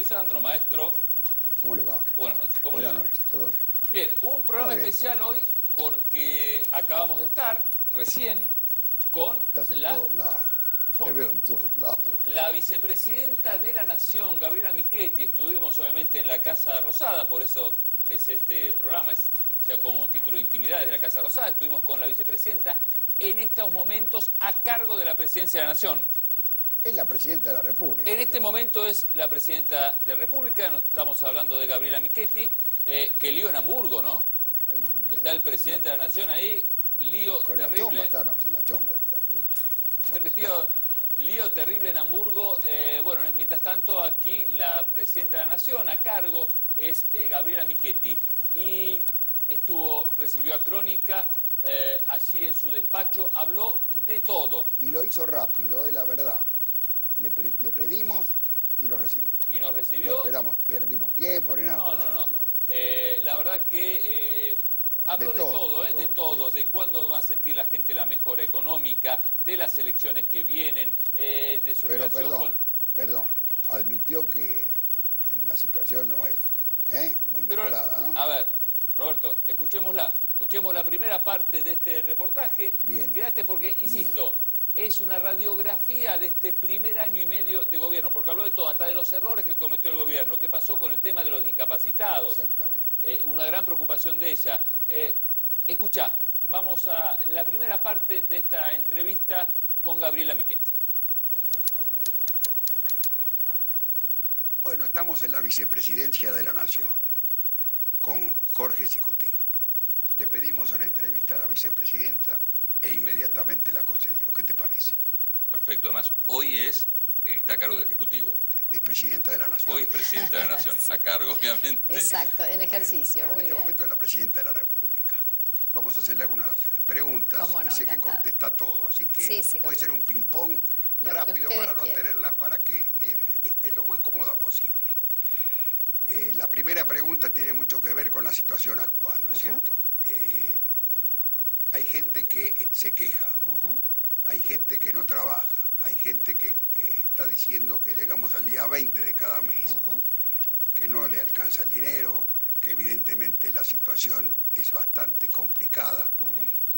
Lisandro, maestro. ¿Cómo le va? Buenas noches. ¿Cómo le va? Buenas noches, todo bien. Bien, un programa especial hoy porque acabamos de estar recién con Estás en todos lados. Te veo en todos lados. La vicepresidenta de la Nación, Gabriela Michetti. Estuvimos obviamente en la Casa Rosada, por eso es este programa, es ya como título Intimidades de la Casa Rosada. Estuvimos con la vicepresidenta en estos momentos a cargo de la presidencia de la Nación. Es la presidenta de la República. En este momento es la presidenta de la República, nos estamos hablando de Gabriela Michetti, que lío en Hamburgo, ¿no? Está el presidente de la Nación ahí, lío con terrible. Con la chomba está, no, sin la chomba. Lío terrible en Hamburgo. Bueno, mientras tanto aquí la presidenta de la Nación a cargo es Gabriela Michetti. Y recibió a Crónica, allí en su despacho, habló de todo. Y lo hizo rápido, es la verdad. Le pedimos y lo recibió. Y nos recibió. No esperamos, perdimos tiempo ni nada por el estilo. La verdad que habló de todo, de cuándo va a sentir la gente la mejora económica, de las elecciones que vienen, de su relación Perdón, admitió que la situación no es muy mejorada, ¿no? A ver, Roberto, escuchemos la primera parte de este reportaje. Bien. Quédate porque, insisto, es una radiografía de este primer año y medio de gobierno, porque habló de todo, hasta de los errores que cometió el gobierno, qué pasó con el tema de los discapacitados. Exactamente. Una gran preocupación de ella. Escuchá, vamos a la primera parte de esta entrevista con Gabriela Michetti. Bueno, estamos en la vicepresidencia de la Nación, con Jorge Cicutín. Le pedimos una entrevista a la vicepresidenta e inmediatamente la concedió. ¿Qué te parece? Perfecto, además hoy está a cargo del Ejecutivo. Es presidenta de la Nación. Hoy es presidenta de la Nación, sí. A cargo obviamente. Exacto, en ejercicio. Bueno, pero en este momento es la presidenta de la República. Vamos a hacerle algunas preguntas y sé que contesta todo, así que puede ser un ping-pong rápido para no tenerla, para que esté lo más cómoda posible. La primera pregunta tiene mucho que ver con la situación actual, ¿no es cierto? Hay gente que se queja, hay gente que no trabaja, hay gente que está diciendo que llegamos al día 20 de cada mes, que no le alcanza el dinero, que evidentemente la situación es bastante complicada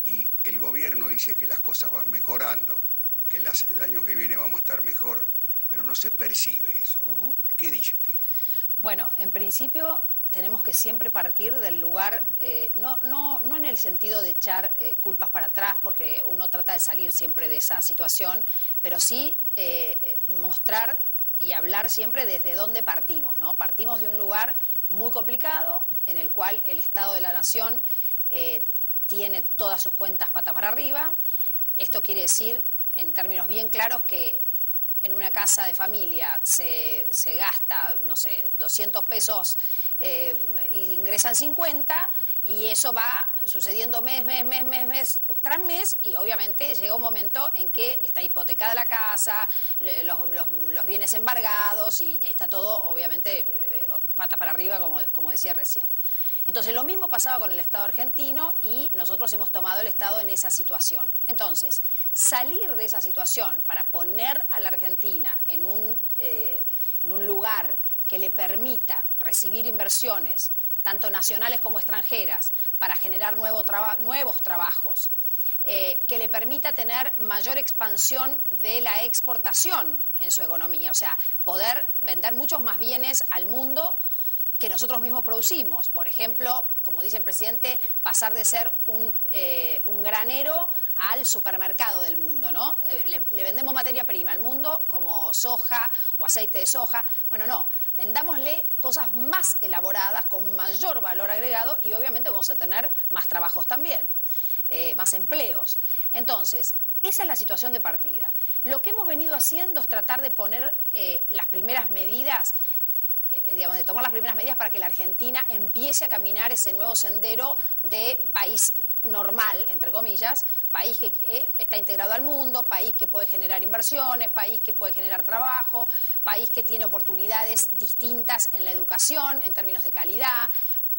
y el gobierno dice que las cosas van mejorando, que el año que viene vamos a estar mejor, pero no se percibe eso. ¿Qué dice usted? Bueno, en principio tenemos que siempre partir del lugar, no en el sentido de echar culpas para atrás, porque uno trata de salir siempre de esa situación, pero sí mostrar y hablar siempre desde dónde partimos, ¿no? Partimos de un lugar muy complicado, en el cual el Estado de la Nación tiene todas sus cuentas patas para arriba. Esto quiere decir, en términos bien claros, que en una casa de familia se gasta, no sé, 200 pesos e ingresan 50, y eso va sucediendo mes tras mes, y obviamente llega un momento en que está hipotecada la casa, los bienes embargados, y está todo obviamente pata para arriba, como decía recién. Entonces lo mismo pasaba con el Estado argentino y nosotros hemos tomado el Estado en esa situación. Entonces, salir de esa situación para poner a la Argentina en un lugar que le permita recibir inversiones, tanto nacionales como extranjeras, para generar nuevos trabajos, que le permita tener mayor expansión de la exportación en su economía, o sea, poder vender muchos más bienes al mundo que nosotros mismos producimos. Por ejemplo, como dice el presidente, pasar de ser un granero al supermercado del mundo, ¿no? Le vendemos materia prima al mundo como soja o aceite de soja. Bueno, no, vendámosle cosas más elaboradas, con mayor valor agregado, y obviamente vamos a tener más trabajos también, más empleos. Entonces, esa es la situación de partida. Lo que hemos venido haciendo es tratar de poner las primeras medidas, digamos, de tomar las primeras medidas para que la Argentina empiece a caminar ese nuevo sendero de país normal, entre comillas, país que está integrado al mundo, país que puede generar inversiones, país que puede generar trabajo, país que tiene oportunidades distintas en la educación, en términos de calidad,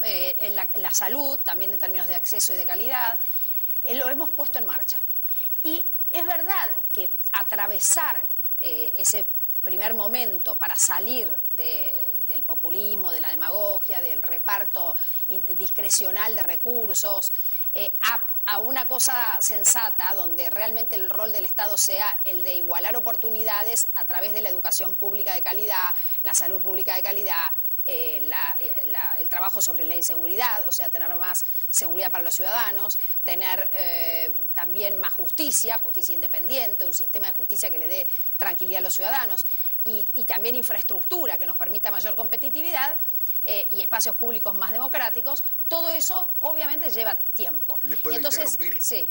en la salud, también en términos de acceso y de calidad. Lo hemos puesto en marcha. Y es verdad que atravesar ese primer momento para salir del populismo, de la demagogia, del reparto discrecional de recursos, a una cosa sensata, donde realmente el rol del Estado sea el de igualar oportunidades a través de la educación pública de calidad, la salud pública de calidad, el trabajo sobre la inseguridad, o sea, tener más seguridad para los ciudadanos, tener también más justicia independiente, un sistema de justicia que le dé tranquilidad a los ciudadanos y también infraestructura que nos permita mayor competitividad y espacios públicos más democráticos. Todo eso obviamente lleva tiempo. ¿Le puedo interrumpir? Sí.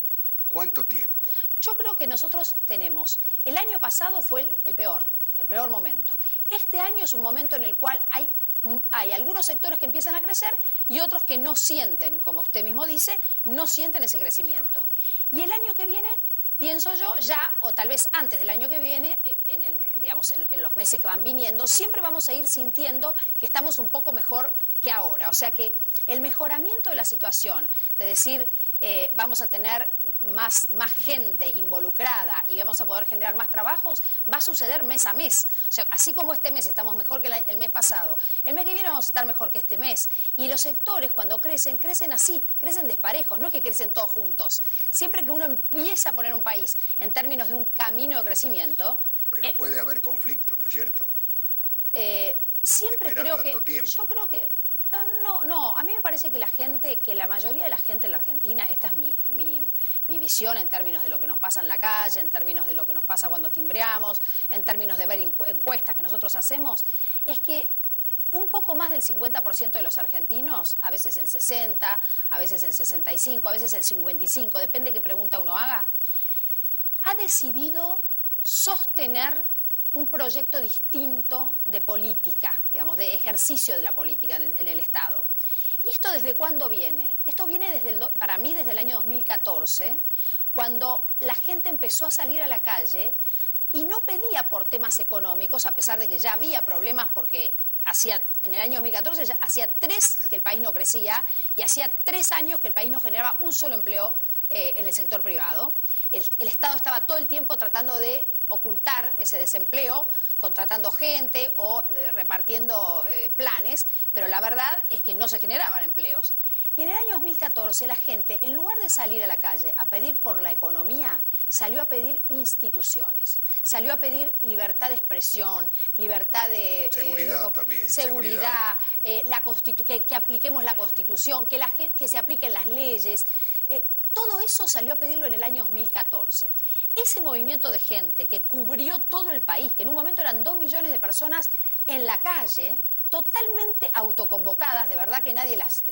¿Cuánto tiempo? Yo creo que nosotros tenemos, el año pasado fue el peor momento. Este año es un momento en el cual hay algunos sectores que empiezan a crecer y otros que no sienten, como usted mismo dice, no sienten ese crecimiento. Y el año que viene, pienso yo, ya, o tal vez antes del año que viene, en los meses que van viniendo, siempre vamos a ir sintiendo que estamos un poco mejor que ahora. O sea que el mejoramiento de la situación, de decir, vamos a tener más gente involucrada y vamos a poder generar más trabajos, va a suceder mes a mes. O sea, así como este mes estamos mejor que el mes pasado, el mes que viene vamos a estar mejor que este mes. Y los sectores cuando crecen así, crecen desparejos, no es que crecen todos juntos. Siempre que uno empieza a poner un país en términos de un camino de crecimiento... Pero puede haber conflicto, ¿no es cierto? Siempre creo que... Tiempo. Yo creo que... No, a mí me parece que la mayoría de la gente en la Argentina, esta es mi visión en términos de lo que nos pasa en la calle, en términos de lo que nos pasa cuando timbreamos, en términos de ver encuestas que nosotros hacemos, es que un poco más del 50% de los argentinos, a veces el 60%, a veces el 65%, a veces el 55%, depende qué pregunta uno haga, ha decidido sostener un proyecto distinto de política, digamos, de ejercicio de la política en el Estado. ¿Y esto desde cuándo viene? Esto viene para mí desde el año 2014, cuando la gente empezó a salir a la calle y no pedía por temas económicos, a pesar de que ya había problemas porque en el año 2014 ya hacía 3 que el país no crecía y hacía 3 años que el país no generaba un solo empleo en el sector privado. El Estado estaba todo el tiempo tratando de ocultar ese desempleo, contratando gente o repartiendo planes, pero la verdad es que no se generaban empleos. Y en el año 2014 la gente, en lugar de salir a la calle a pedir por la economía, salió a pedir instituciones, salió a pedir libertad de expresión, libertad de... Seguridad también. Seguridad, que apliquemos la Constitución, que se apliquen las leyes. Todo eso salió a pedirlo en el año 2014. Ese movimiento de gente que cubrió todo el país, que en un momento eran 2 millones de personas en la calle, totalmente autoconvocadas, de verdad que nadie las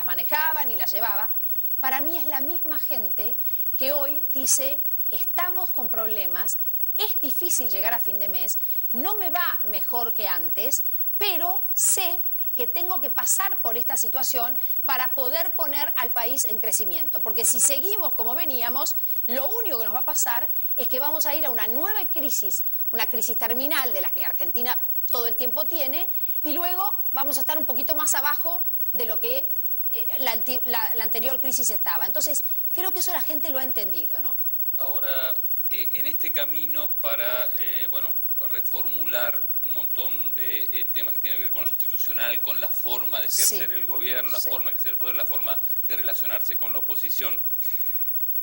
manejaba ni las llevaba, para mí es la misma gente que hoy dice, estamos con problemas, es difícil llegar a fin de mes, no me va mejor que antes, pero sé que tengo que pasar por esta situación para poder poner al país en crecimiento. Porque si seguimos como veníamos, lo único que nos va a pasar es que vamos a ir a una nueva crisis, una crisis terminal de la que Argentina todo el tiempo tiene, y luego vamos a estar un poquito más abajo de lo que la anterior crisis estaba. Entonces, creo que eso la gente lo ha entendido, ¿no? Ahora, en este camino para, reformular un montón de temas que tienen que ver con lo institucional, con la forma de ejercer el gobierno, la forma de ejercer el poder, la forma de relacionarse con la oposición.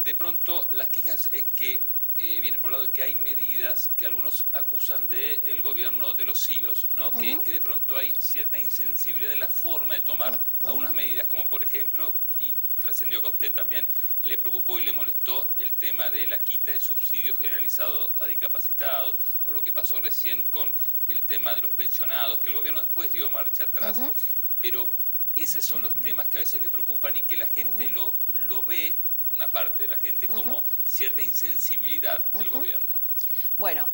De pronto, las quejas es que vienen por el lado de que hay medidas que algunos acusan del gobierno de los CIOs, ¿no? Que de pronto hay cierta insensibilidad en la forma de tomar algunas medidas, como por ejemplo, y trascendió que a usted también le preocupó y le molestó el tema de la quita de subsidios generalizados a discapacitados, o lo que pasó recién con el tema de los pensionados, que el gobierno después dio marcha atrás. Pero esos son los temas que a veces le preocupan y que la gente lo ve, una parte de la gente, como cierta insensibilidad del gobierno. Bueno,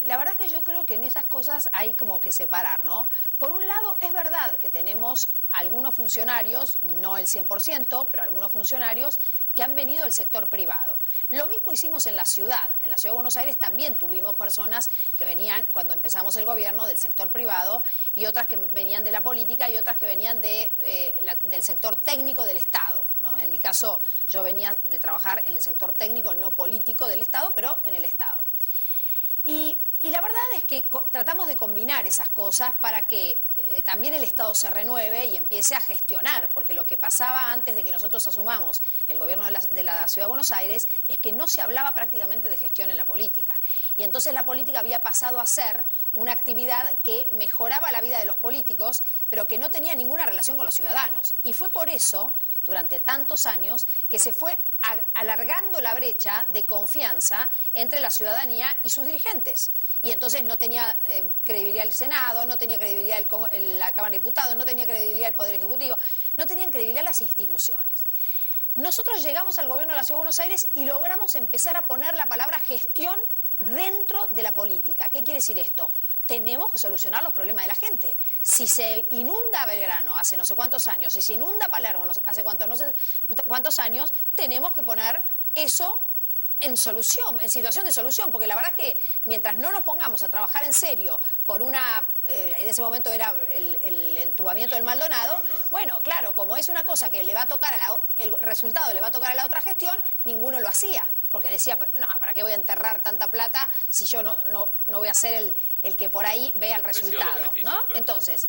la verdad es que yo creo que en esas cosas hay como que separar, ¿no? Por un lado, es verdad que tenemos algunos funcionarios, no el 100%, pero algunos funcionarios que han venido del sector privado. Lo mismo hicimos en la ciudad. En la ciudad de Buenos Aires también tuvimos personas que venían, cuando empezamos el gobierno, del sector privado, y otras que venían de la política y otras que venían del sector técnico del Estado, ¿no? En mi caso, yo venía de trabajar en el sector técnico, no político del Estado, pero en el Estado. Y Y la verdad es que tratamos de combinar esas cosas para que también el Estado se renueve y empiece a gestionar, porque lo que pasaba antes de que nosotros asumamos el gobierno de la Ciudad de Buenos Aires es que no se hablaba prácticamente de gestión en la política. Y entonces la política había pasado a ser una actividad que mejoraba la vida de los políticos, pero que no tenía ninguna relación con los ciudadanos. Y fue por eso, durante tantos años, que se fue alargando la brecha de confianza entre la ciudadanía y sus dirigentes. Y entonces no tenía credibilidad el Senado, no tenía credibilidad la Cámara de Diputados, no tenía credibilidad el Poder Ejecutivo, no tenían credibilidad las instituciones. Nosotros llegamos al gobierno de la Ciudad de Buenos Aires y logramos empezar a poner la palabra gestión dentro de la política. ¿Qué quiere decir esto? Tenemos que solucionar los problemas de la gente. Si se inunda Belgrano hace no sé cuántos años, si se inunda Palermo hace no sé cuántos años, tenemos que poner eso en solución, en situación de solución, porque la verdad es que mientras no nos pongamos a trabajar en serio por en ese momento era el entubamiento del Maldonado, bueno, claro, como es una cosa que le va a tocar el resultado le va a tocar a la otra gestión, ninguno lo hacía, porque decía, no, ¿para qué voy a enterrar tanta plata si yo no voy a ser el que por ahí vea el resultado, ¿no? Claro. Entonces,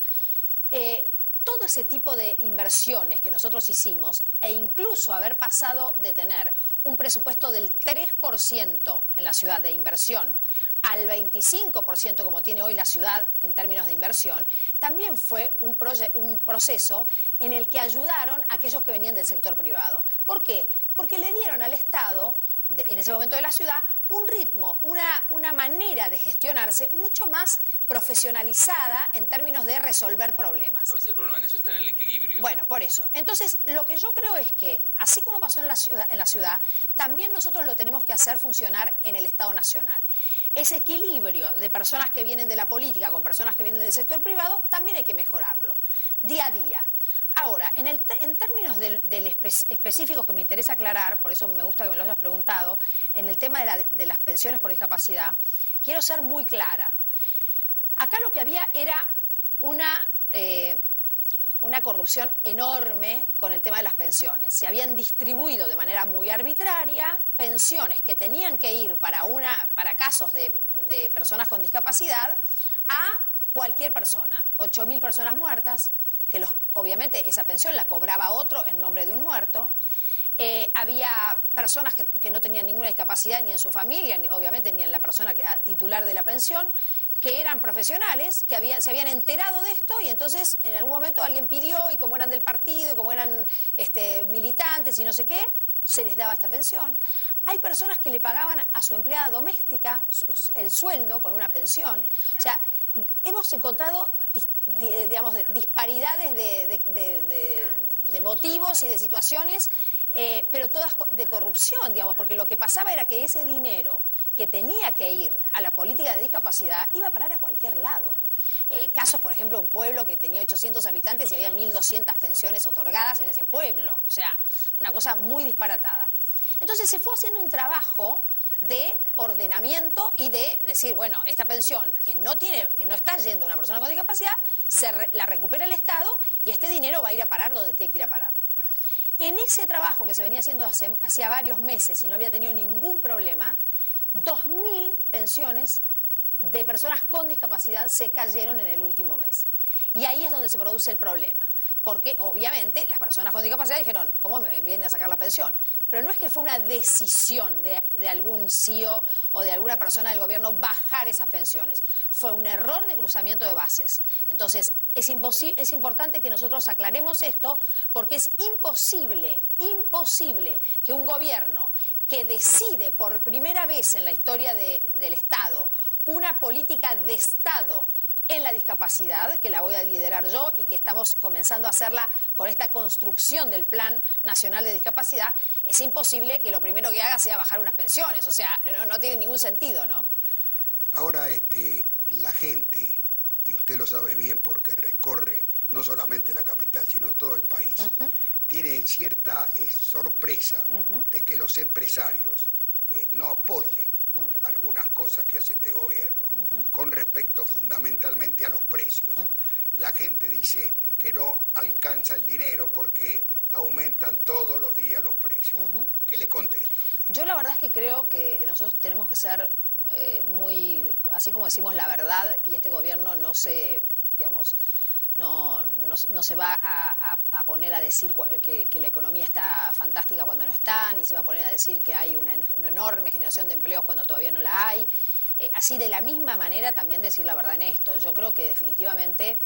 todo ese tipo de inversiones que nosotros hicimos, e incluso haber pasado de tener un presupuesto del 3% en la ciudad de inversión al 25% como tiene hoy la ciudad en términos de inversión, también fue un proceso en el que ayudaron a aquellos que venían del sector privado. ¿Por qué? Porque le dieron al Estado, en ese momento de la ciudad, un ritmo, una manera de gestionarse mucho más profesionalizada en términos de resolver problemas. A veces el problema en eso está en el equilibrio. Bueno, por eso. Entonces, lo que yo creo es que, así como pasó en la ciudad, también nosotros lo tenemos que hacer funcionar en el Estado Nacional. Ese equilibrio de personas que vienen de la política con personas que vienen del sector privado, también hay que mejorarlo, día a día. Ahora, en términos específicos que me interesa aclarar, por eso me gusta que me lo hayas preguntado, en el tema de las pensiones por discapacidad, quiero ser muy clara. Acá lo que había era una corrupción enorme con el tema de las pensiones. Se habían distribuido de manera muy arbitraria pensiones que tenían que ir para casos de personas con discapacidad a cualquier persona. 8.000 personas muertas, que obviamente esa pensión la cobraba otro en nombre de un muerto. Había personas que no tenían ninguna discapacidad ni en su familia, obviamente ni en la persona titular de la pensión, que eran profesionales, que se habían enterado de esto y entonces en algún momento alguien pidió y como eran del partido y como eran militantes y no sé qué, se les daba esta pensión. Hay personas que le pagaban a su empleada doméstica el sueldo con una pensión. O sea, hemos encontrado, digamos, disparidades de motivos y de situaciones, pero todas de corrupción, digamos, porque lo que pasaba era que ese dinero que tenía que ir a la política de discapacidad iba a parar a cualquier lado. Casos, por ejemplo, un pueblo que tenía 800 habitantes y había 1.200 pensiones otorgadas en ese pueblo. O sea, una cosa muy disparatada. Entonces se fue haciendo un trabajo de ordenamiento y de decir, bueno, esta pensión que no está yendo a una persona con discapacidad, la recupera el Estado y este dinero va a ir a parar donde tiene que ir a parar. En ese trabajo que se venía haciendo hacía varios meses y no había tenido ningún problema, 2.000 pensiones de personas con discapacidad se cayeron en el último mes. Y ahí es donde se produce el problema. Porque obviamente las personas con discapacidad dijeron, ¿cómo me vienen a sacar la pensión? Pero no es que fue una decisión de algún CEO o de alguna persona del gobierno bajar esas pensiones. Fue un error de cruzamiento de bases. Entonces, es importante que nosotros aclaremos esto porque es imposible que un gobierno que decide por primera vez en la historia del Estado una política de Estado en la discapacidad, que la voy a liderar yo y que estamos comenzando a hacerla con esta construcción del Plan Nacional de Discapacidad, es imposible que lo primero que haga sea bajar unas pensiones, o sea, no tiene ningún sentido, ¿no? Ahora, la gente, y usted lo sabe bien porque recorre no solamente la capital, sino todo el país, tiene cierta sorpresa de que los empresarios no apoyen algunas cosas que hace este gobierno, con respecto fundamentalmente a los precios. La gente dice que no alcanza el dinero porque aumentan todos los días los precios. ¿Qué le contesta? Yo la verdad es que creo que nosotros tenemos que ser muy, así como decimos la verdad, y este gobierno no se, digamos, no se va a poner a decir que la economía está fantástica cuando no está, ni se va a poner a decir que hay una enorme generación de empleos cuando todavía no la hay. Así, de la misma manera, también decir la verdad en esto. Yo creo que definitivamente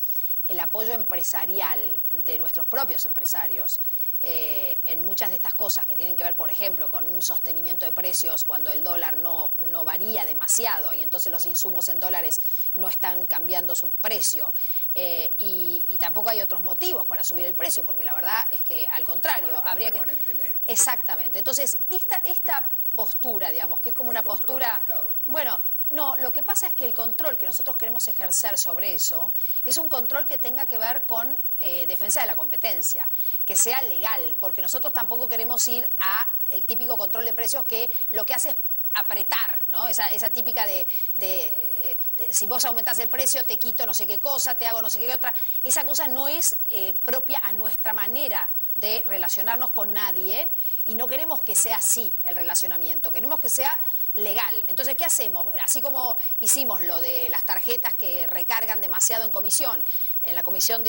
el apoyo empresarial de nuestros propios empresarios en muchas de estas cosas que tienen que ver, por ejemplo, con un sostenimiento de precios cuando el dólar no varía demasiado y entonces los insumos en dólares no están cambiando su precio y tampoco hay otros motivos para subir el precio, porque la verdad es que al contrario, habría que... Exactamente. Entonces, esta postura, digamos, que es como una postura... Bueno, no, lo que pasa es que el control que nosotros queremos ejercer sobre eso es un control que tenga que ver con defensa de la competencia, que sea legal, porque nosotros tampoco queremos ir a el típico control de precios que lo que hace es apretar, ¿no? Esa típica de si vos aumentás el precio, te quito no sé qué cosa, te hago no sé qué otra. Esa cosa no es propia a nuestra manera de relacionarnos con nadie y no queremos que sea así el relacionamiento, queremos que sea legal. Entonces, ¿qué hacemos? Así como hicimos lo de las tarjetas que recargan demasiado en comisión, en la comisión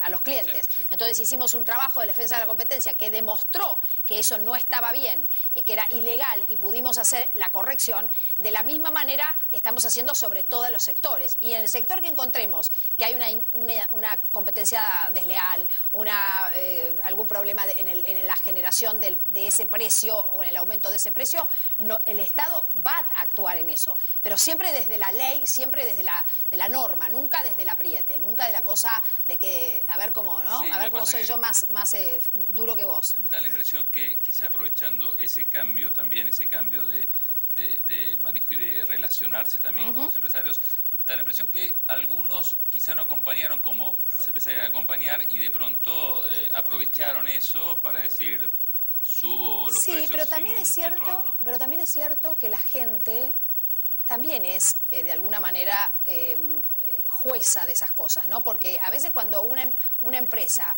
a los clientes. Sí, sí. Entonces hicimos un trabajo de defensa de la competencia que demostró que eso no estaba bien, que era ilegal y pudimos hacer la corrección. De la misma manera estamos haciendo sobre todos los sectores. Y en el sector que encontremos que hay una competencia desleal, algún problema en la generación de ese precio o en el aumento de ese precio, el Estado va a actuar en eso. Pero siempre desde la ley, siempre desde la norma, nunca desde el apriete, nunca de la cosa de que a ver cómo, ¿no? Sí, a ver cómo soy yo más duro que vos. Da la impresión que quizá aprovechando ese cambio también, ese cambio de manejo y de relacionarse también con los empresarios, da la impresión que algunos quizá no acompañaron como se empezaron a acompañar y de pronto aprovecharon eso para decir subo los precios. Sí, pero también es cierto, control, ¿no? Pero también es cierto que la gente también es de alguna manera jueza de esas cosas, ¿no? Porque a veces cuando una empresa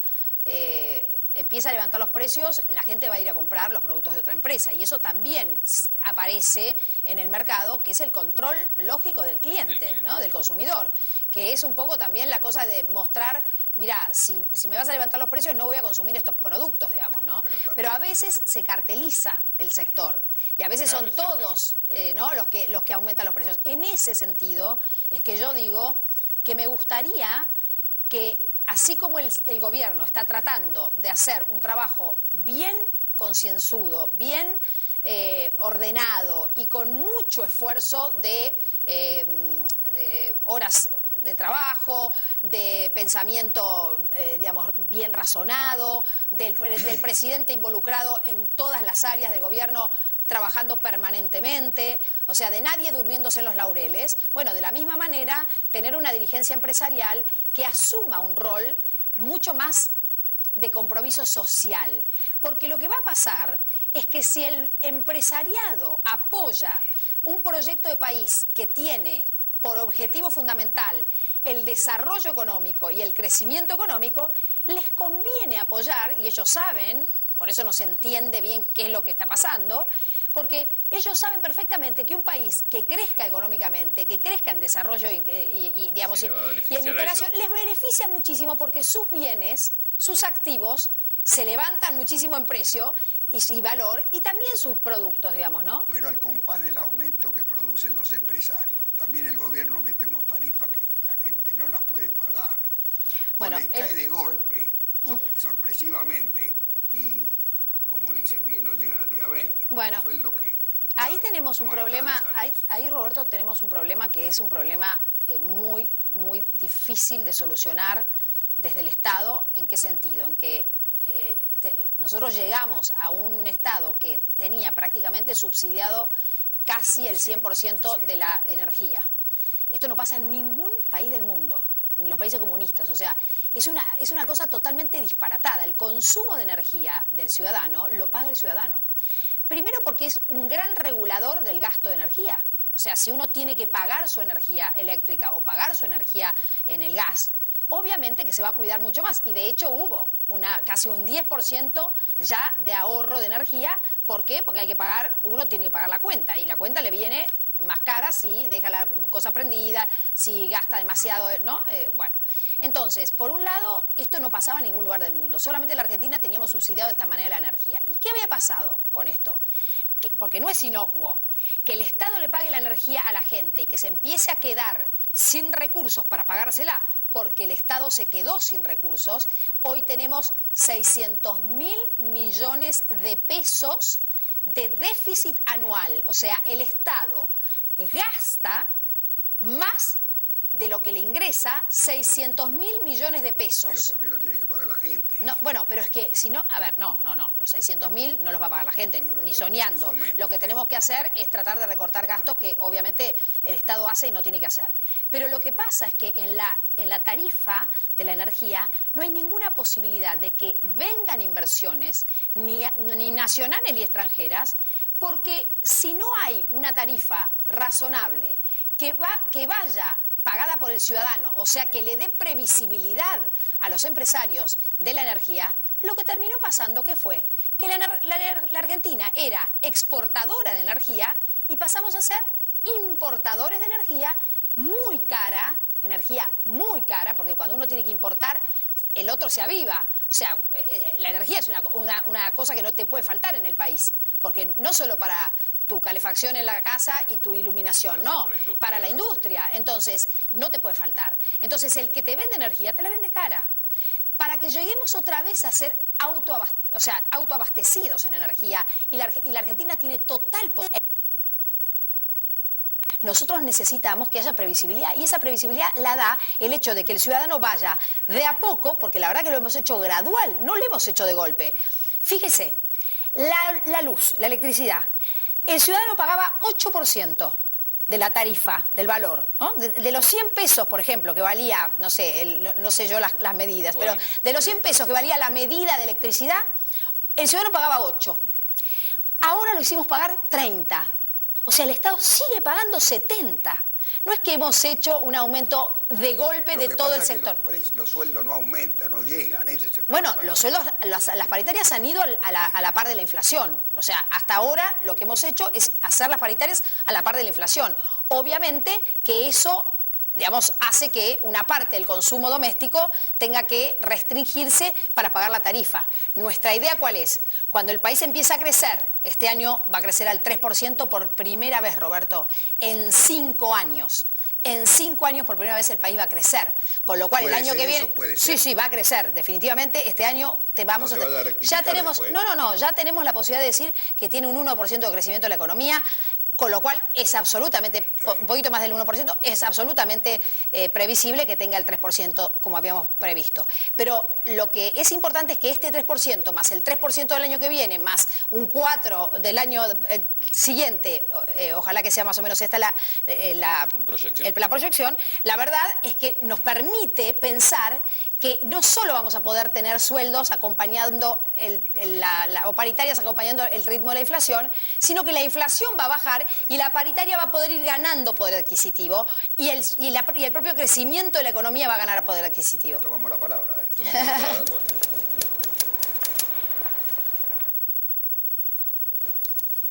empieza a levantar los precios, la gente va a ir a comprar los productos de otra empresa y eso también aparece en el mercado, que es el control lógico del cliente, ¿no? Del consumidor, que es un poco también la cosa de mostrar, mira, si me vas a levantar los precios no voy a consumir estos productos, digamos, ¿no? Pero a veces se carteliza el sector y a veces son todos ¿no? los que aumentan los precios. En ese sentido es que yo digo que me gustaría que, así como el gobierno está tratando de hacer un trabajo bien concienzudo, bien ordenado y con mucho esfuerzo de horas de trabajo, de pensamiento, digamos, bien razonado, del presidente involucrado en todas las áreas del gobierno, trabajando permanentemente, o sea, de nadie durmiéndose en los laureles. Bueno, de la misma manera, tener una dirigencia empresarial que asuma un rol mucho más de compromiso social. Porque lo que va a pasar es que si el empresariado apoya un proyecto de país que tiene por objetivo fundamental el desarrollo económico y el crecimiento económico, les conviene apoyar, y ellos saben, por eso no se entiende bien qué es lo que está pasando, porque ellos saben perfectamente que un país que crezca económicamente, que crezca en desarrollo digamos, y en integración, les beneficia muchísimo porque sus bienes, sus activos, se levantan muchísimo en precio y valor, y también sus productos, digamos, ¿no? Pero al compás del aumento que producen los empresarios, también el gobierno mete unas tarifas que la gente no las puede pagar. Bueno, les cae de golpe, sorpresivamente, y como dicen bien, no llegan al día 20. Bueno, sueldo que ahí tenemos un problema, ahí Roberto tenemos un problema que es un problema muy, muy difícil de solucionar desde el Estado. ¿En qué sentido? En que nosotros llegamos a un Estado que tenía prácticamente subsidiado casi el 100% de la energía. Esto no pasa en ningún país del mundo, en los países comunistas. O sea, es una cosa totalmente disparatada. El consumo de energía del ciudadano lo paga el ciudadano. Primero porque es un gran regulador del gasto de energía. O sea, si uno tiene que pagar su energía eléctrica o pagar su energía en el gas, obviamente que se va a cuidar mucho más. Y de hecho hubo casi un 10% ya de ahorro de energía. ¿Por qué? Porque hay que pagar, uno tiene que pagar la cuenta y la cuenta le viene más cara si deja la cosa prendida, si gasta demasiado, ¿no? Bueno. Entonces, por un lado, esto no pasaba en ningún lugar del mundo. Solamente en la Argentina teníamos subsidiado de esta manera la energía. ¿Y qué había pasado con esto? Porque no es inocuo. Que el Estado le pague la energía a la gente y que se empiece a quedar sin recursos para pagársela, porque el Estado se quedó sin recursos. Hoy tenemos 600.000 millones de pesos de déficit anual. O sea, el Estado gasta más de lo que le ingresa, 600.000 millones de pesos. ¿Pero por qué lo tiene que pagar la gente? No, bueno, pero es que si no, a ver, no, los 600.000 no los va a pagar la gente, ni soñando. Lo que tenemos que hacer es tratar de recortar gastos que obviamente el Estado hace y no tiene que hacer. Pero lo que pasa es que en la tarifa de la energía no hay ninguna posibilidad de que vengan inversiones, ni nacionales ni extranjeras, porque si no hay una tarifa razonable que vaya pagada por el ciudadano, o sea, que le dé previsibilidad a los empresarios de la energía, lo que terminó pasando, ¿qué fue? Que la Argentina era exportadora de energía y pasamos a ser importadores de energía muy cara, porque cuando uno tiene que importar, el otro se aviva. O sea, la energía es una cosa que no te puede faltar en el país, porque no solo para tu calefacción en la casa y tu iluminación, no, para la industria. Entonces, no te puede faltar. Entonces, el que te vende energía, te la vende cara. Para que lleguemos otra vez a ser autoabastecidos en energía, y la Argentina tiene total poder. Nosotros necesitamos que haya previsibilidad, y esa previsibilidad la da el hecho de que el ciudadano vaya de a poco, porque la verdad que lo hemos hecho gradual, no lo hemos hecho de golpe. Fíjese, la luz, la electricidad, el ciudadano pagaba 8% de la tarifa, del valor, ¿no? De los 100 pesos, por ejemplo, que valía, no sé, no sé yo las medidas, bueno, pero de los 100 pesos que valía la medida de electricidad, el ciudadano pagaba 8. Ahora lo hicimos pagar 30. O sea, el Estado sigue pagando 70. No es que hemos hecho un aumento de golpe de todo el sector. Los sueldos no aumentan, no llegan. Bueno, los sueldos, las paritarias han ido a la par de la inflación. O sea, hasta ahora lo que hemos hecho es hacer las paritarias a la par de la inflación. Obviamente que eso, digamos, hace que una parte del consumo doméstico tenga que restringirse para pagar la tarifa. Nuestra idea, ¿cuál es? Cuando el país empieza a crecer, este año va a crecer al 3% por primera vez, Roberto, en 5 años. En 5 años por primera vez el país va a crecer, con lo cual el año que viene, sí, va a crecer, definitivamente este año ya tenemos, ya tenemos la posibilidad de decir que tiene un 1% de crecimiento de la economía, con lo cual es absolutamente, un poquito más del 1%, es absolutamente previsible que tenga el 3% como habíamos previsto. Pero lo que es importante es que este 3% más el 3% del año que viene, más un 4% del año siguiente, ojalá que sea más o menos esta la proyección, la verdad es que nos permite pensar que no solo vamos a poder tener sueldos acompañando o paritarias acompañando el ritmo de la inflación, sino que la inflación va a bajar y la paritaria va a poder ir ganando poder adquisitivo y el propio crecimiento de la economía va a ganar poder adquisitivo. Tomamos la palabra, ¿eh? Tomamos la palabra.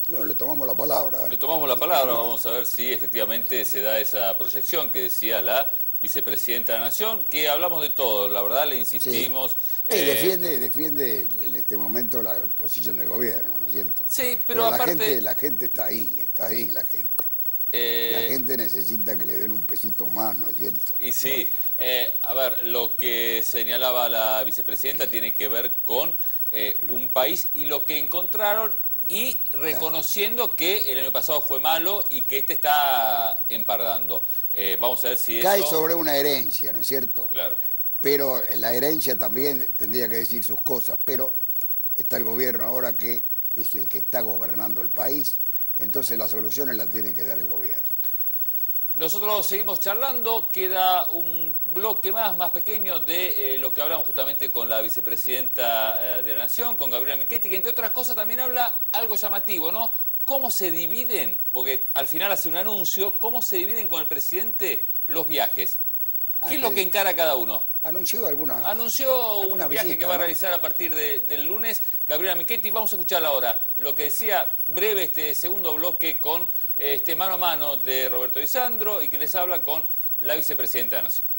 Bueno, le tomamos la palabra. Le tomamos la palabra, vamos a ver si efectivamente se da esa proyección que decía la vicepresidenta de la Nación, que hablamos de todo, la verdad le insistimos. Sí. Defiende en este momento la posición del gobierno, ¿no es cierto? Sí, pero aparte... La gente está ahí la gente. La gente necesita que le den un pesito más, ¿no es cierto? Y sí, a ver, lo que señalaba la vicepresidenta tiene que ver con un país y lo que encontraron y reconociendo que el año pasado fue malo y que este está empardando. Vamos a ver si eso... Cae sobre una herencia, ¿no es cierto? Claro. Pero la herencia también tendría que decir sus cosas, pero está el gobierno ahora que es el que está gobernando el país, entonces las soluciones las tiene que dar el gobierno. Nosotros seguimos charlando, queda un bloque más pequeño de lo que hablamos justamente con la vicepresidenta de la Nación, con Gabriela Michetti, que entre otras cosas también habla algo llamativo, ¿no? ¿Cómo se dividen? Porque al final hace un anuncio, ¿cómo se dividen con el presidente los viajes? ¿Qué es lo que encara cada uno? Anunció un viaje visita, que va a realizar a partir del lunes Gabriela Michetti. Vamos a escucharla ahora. Lo que decía breve este segundo bloque con mano a mano de Roberto Lisandro y quien les habla con la vicepresidenta de la Nación.